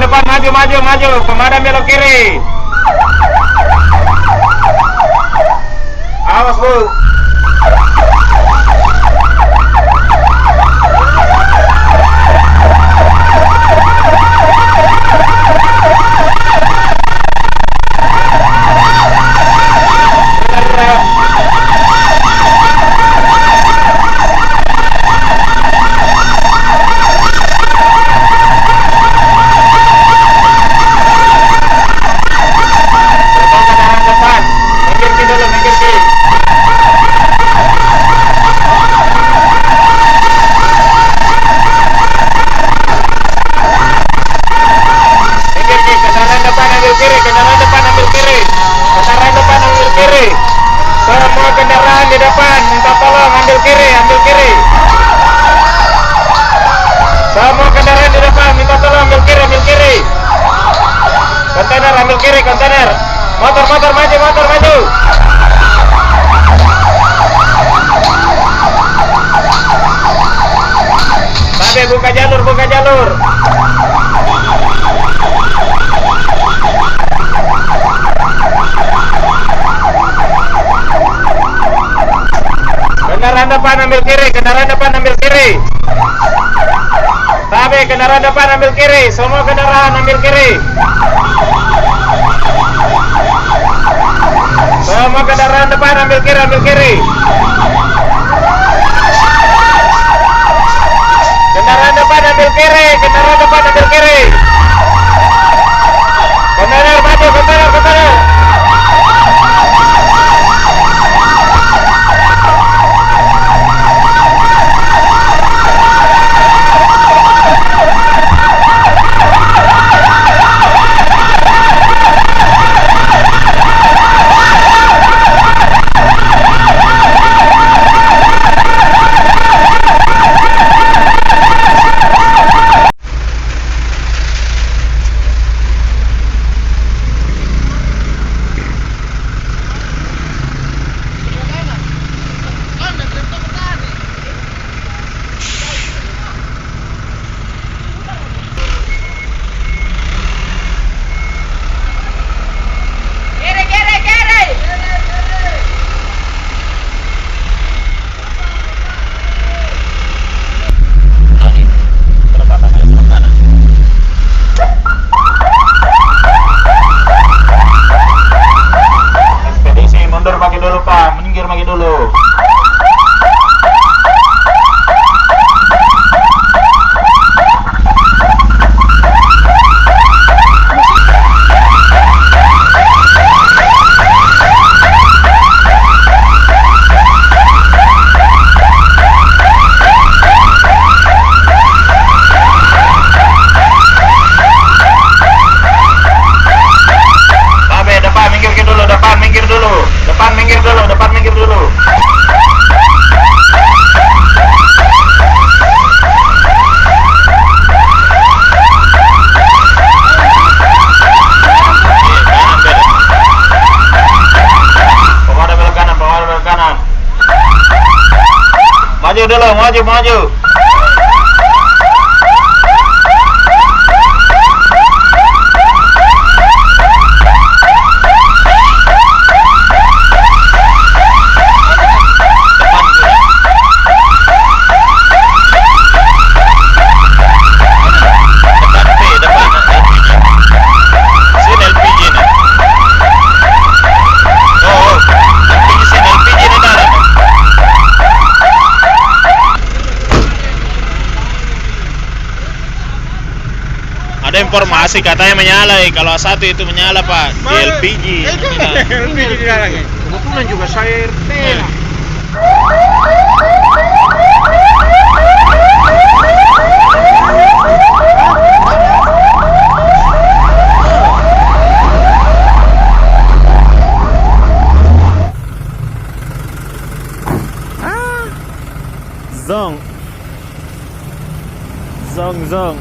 depan, maju, maju, maju. Pemadam belok kiri. Awas, Bu. Semua kendaraan di depan minta tolong ambil kiri, ambil kiri. Semua kendaraan di depan minta tolong ambil kiri, ambil kiri. Kontainer ambil kiri, kontainer. Motor, motor maju, motor maju. Babe buka jalur, buka jalur. Kendaraan depan ambil kiri, kendaraan depan ambil kiri. Babe, kendaraan depan ambil kiri, semua kendaraan ambil kiri. Semua kendaraan depan ambil kiri, ambil kiri. Kendaraan depan ambil kiri, kendaraan depan ambil kiri. Kontainer maju, kontainer, kontainer. Maju dulu, maju, maju. Ada informasi katanya menyala, kalau satu itu menyala Pak, di LPG. LPG nyala. Kebetulan juga saya RT. Zong. Zong, zong.